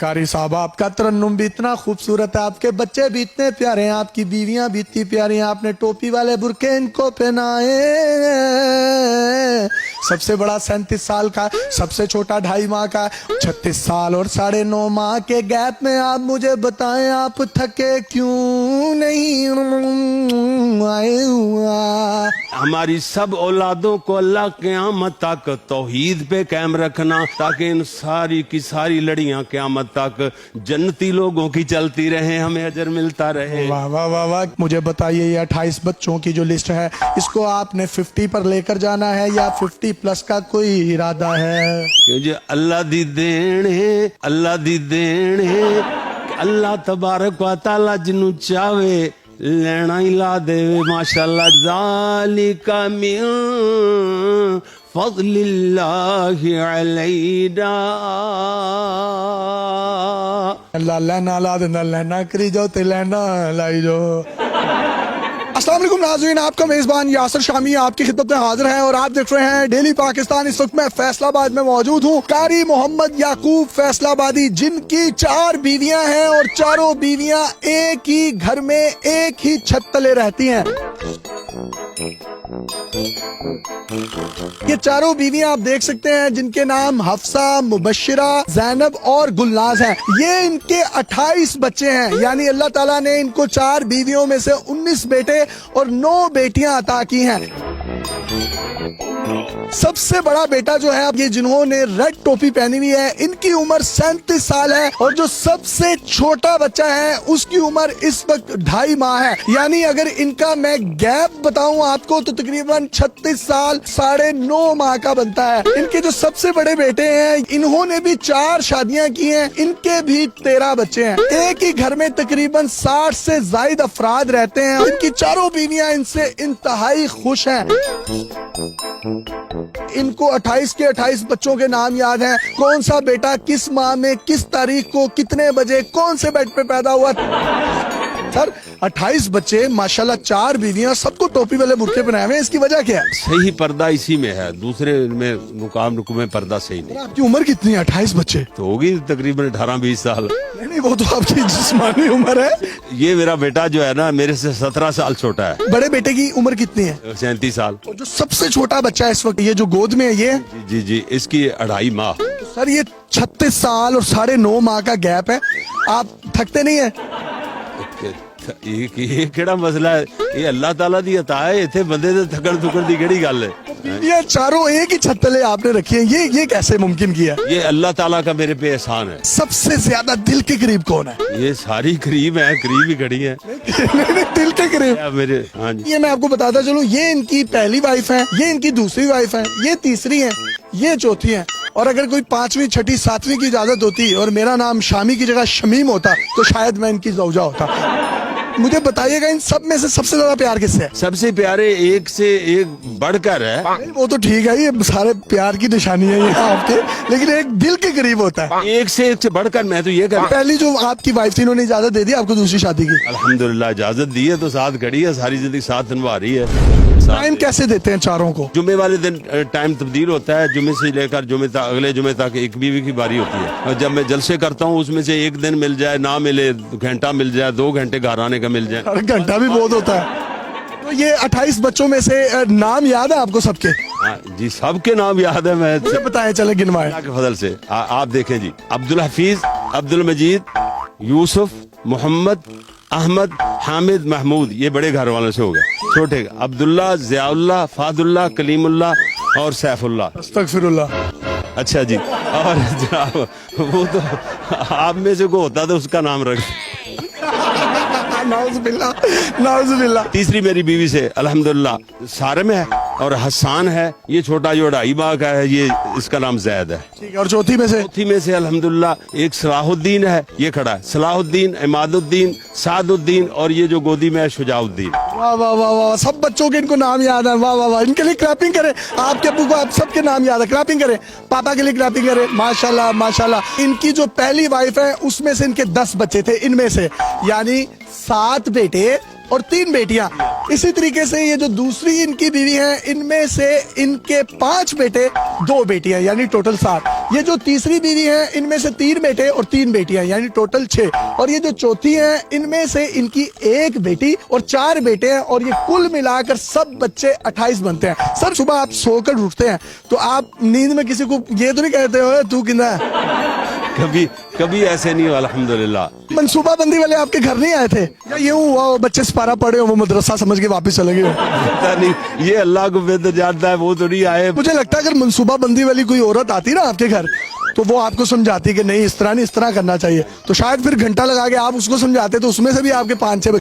कारी साहब, आपका तरन्नुम भी इतना खूबसूरत है, आपके बच्चे भी इतने प्यारे हैं, आपकी बीवियां भी इतनी प्यारी हैं, आपने टोपी वाले बुरके इनको पहनाए। सबसे बड़ा 37 साल का, सबसे छोटा 2.5 माह का, 36 साल और 9.5 माह के गैप में आप मुझे बताएं, आप थके क्यों नहीं आए हुआ। हमारी सब औलादों को अल्लाह क़यामत तक तौहीद पे कायम रखना, ताकि इन सारी की सारी लड़ियां क़यामत तक जन्नती लोगों की चलती रहे, हमें अजर मिलता रहे। वाह वाह वाह वाह। मुझे बताइए, ये 28 बच्चों की जो लिस्ट है, इसको आपने 50 पर लेकर जाना है या 50 प्लस का कोई इरादा है? क्योंकि अल्लाह दी देन है, अल्लाह दी देन है, अल्लाह तबारक व तआला जिन्नू चाहे लेना ही ला देवे। माशाअल्लाह, ज़ालिका मिन फज़लिल्लाहि अलैना। अल्लाह लेना ला देना, लेना करी जाओ ते लेना लाई जाओ। अस्सलाम वालेकुम नाज़रीन, आपका मेज़बान यासिर शामी आपकी खिदमत में हाजिर है और आप देख रहे हैं डेली पाकिस्तान। इस वक्त मैं फैसलाबाद में मौजूद हूँ। कारी मोहम्मद याकूब फैसलाबादी, जिनकी 4 बीवियां हैं और चारों बीवियां एक ही घर में एक ही छत तले रहती हैं। ये चारों बीवियां आप देख सकते हैं, जिनके नाम हफ्सा, मुबश्शिरा, ज़ैनब और गुलनाज हैं। ये इनके 28 बच्चे हैं, यानी अल्लाह ताला ने इनको 4 बीवियों में से 19 बेटे और 9 बेटियां अता की हैं। सबसे बड़ा बेटा जो है, ये जिन्होंने रेड टोपी पहनी हुई है, इनकी उम्र 37 साल है और जो सबसे छोटा बच्चा है उसकी उम्र इस वक्त 2.5 माह है। यानी अगर इनका मैं गैप बताऊं आपको तो तकरीबन 36 साल 9.5 माह का बनता है। इनके जो सबसे बड़े बेटे हैं, इन्होंने भी 4 शादियां की हैं, इनके भी 13 बच्चे हैं। एक ही घर में तकरीबन 60 से ज्यादा अफराद रहते हैं। इनकी चारों बीवियां इनसे इंतहाई खुश हैं। इनको 28 के 28 बच्चों के नाम याद हैं। कौन सा बेटा किस माह में किस तारीख को कितने बजे कौन से बेड पे पैदा हुआ। सर 28 बच्चे, माशाल्लाह, 4 बीवियां, सबको टोपी वाले बुरके पहनाए हुए हैं। इसकी वजह क्या है? सही पर्दा इसी में है, दूसरे में मुकाम में पर्दा सही नहीं। आपकी उम्र कितनी है? 28 बच्चे तो होगी तकरीबन 18-20 साल। नहीं, वो तो आपकी जिस्मानी उम्र है। ये मेरा बेटा जो है ना, मेरे से 17 साल छोटा है। बड़े बेटे की उम्र कितनी है? 37 साल। और जो सबसे छोटा बच्चा है इस वक्त, ये जो गोद में है, ये जी जी, इसकी 2.5 माह। सर ये 36 साल और 9.5 माह का गैप है। आप थकते नहीं है? ये केड़ा मसला है? ये अल्लाह ताला दी अता है, इथे बंदे दे थकन थुकन दी केड़ी गल है? ये चारों एक ही छत तले आपने रखी है, ये कैसे मुमकिन किया? ये अल्लाह ताला का मेरे पे एहसान है। सबसे ज्यादा दिल के करीब कौन है? ये सारी करीब है, करीब ही खड़ी है। नहीं, दिल के करीब मेरे। हाँ जी। ये मैं आपको बताता चलूं, ये इनकी पहली वाइफ है, ये इनकी दूसरी वाइफ है, ये तीसरी है, ये चौथी है। और अगर कोई 5वीं 6ठी 7वीं की इजाजत होती और मेरा नाम शामी की जगह शमीम होता तो शायद मैं इनकी ज़ौजा होता। मुझे बताइएगा, इन सब में से सबसे ज्यादा प्यार किससे है? सबसे प्यारे एक से एक बढ़कर है। वो तो ठीक है, ये सारे प्यार की निशानी है ये आपके, लेकिन एक दिल के करीब होता है। एक से बढ़कर मैं तो ये कर। पहली जो आपकी वाइफ थी, इन्होंने इजाजत दे दी आपको दूसरी शादी की? अल्हम्दुलिल्लाह इजाजत दी है, तो साथ खड़ी है, सारी जिंदगी साथ निभा रही है। टाइम कैसे देते हैं चारों को? जुमे वाले दिन टाइम तब्दील होता है, जुमे से लेकर जुमे तक, अगले जुमे तक एक बीवी की बारी होती है। और जब मैं जलसे करता हूँ, उसमें से एक दिन मिल जाए, ना मिले, घंटा मिल जाए, 2 घंटे घर आने का मिल जाए। घंटा भी बहुत होता है। तो ये 28 बच्चों में से नाम याद है आपको सबके? जी, सबके नाम याद है। मैं बताएं, चले गिनवाएं। अल्लाह के फजल से आप देखें जी, अब्दुल हफीज, अब्दुल मजीद, यूसुफ, मोहम्मद, अहमद, हामिद, महमूद, ये बड़े घर वालों से हो गए। छोटे अब्दुल्ला, ज़ियाउल्लाह, फादुल्लाह, कलीमुल्लाह और सैफुल्लाह। अस्तगफिरुल्लाह। अच्छा जी। और जनाब, वो तो आप में से को होता तो उसका नाम रख। नाउज़ुबिल्लाह। तीसरी मेरी बीवी से अल्हम्दुलिल्लाह सारिम है और हसान है। ये छोटा जो 2.5 माह का है, ये इसका नाम जैद है। ठीक है। और चौथी में से अल्हम्दुलिल्लाह एक सलाहुद्दीन है, ये खड़ा है। सलाहुद्दीन, इमादुद्दीन, सादुद्दीन और ये जो गोदी में है शुजाउद्दीन। वाह वाह वाह वाह, सब बच्चों के इनको नाम याद है। वाह वाह वाह, इनके लिए क्लैपिंग करें। आपके अब्बू को आप सबके नाम याद है, क्लैपिंग करें। पापा के लिए क्लैपिंग करें। माशाल्लाह माशाल्लाह। इनकी जो पहली वाइफ है, उसमें से इनके 10 बच्चे थे, इनमें से यानी 7 बेटे और 3 बेटियां। इसी तरीके से ये जो दूसरी इनकी बीवी है, इनमें से इनके 5 बेटे 2 बेटियां, यानी टोटल 7। ये जो तीसरी बीवी है, इनमें से 3 बेटे और 3 बेटियां, यानी टोटल 6। और ये जो चौथी है, इनमें से इनकी 1 बेटी और 4 बेटे हैं, और ये कुल मिलाकर सब बच्चे 28 बनते हैं। सर, सुबह आप सोकर उठते हैं तो आप नींद में किसी को ये तो नहीं कहते हो तू किंदा है? कभी ऐसे नहीं हुआ अल्हम्दुलिल्लाह। मनसूबा बंदी वाले आपके घर नहीं आए थे, या ये हुआ वो बच्चे सिपारा पड़े हो, वो मदरसा समझ के वापस चले गए हो? पता नहीं, ये अल्लाह को बेहतर जानता है, वो तो नहीं आए। मुझे लगता है अगर मनसूबा बंदी वाली कोई औरत आती ना आपके घर, तो वो आपको समझाती कि नहीं इस तरह नहीं, इस तरह करना चाहिए, तो शायद फिर घंटा लगा के आप उसको समझाते तो उसमें से भी आपके 5-6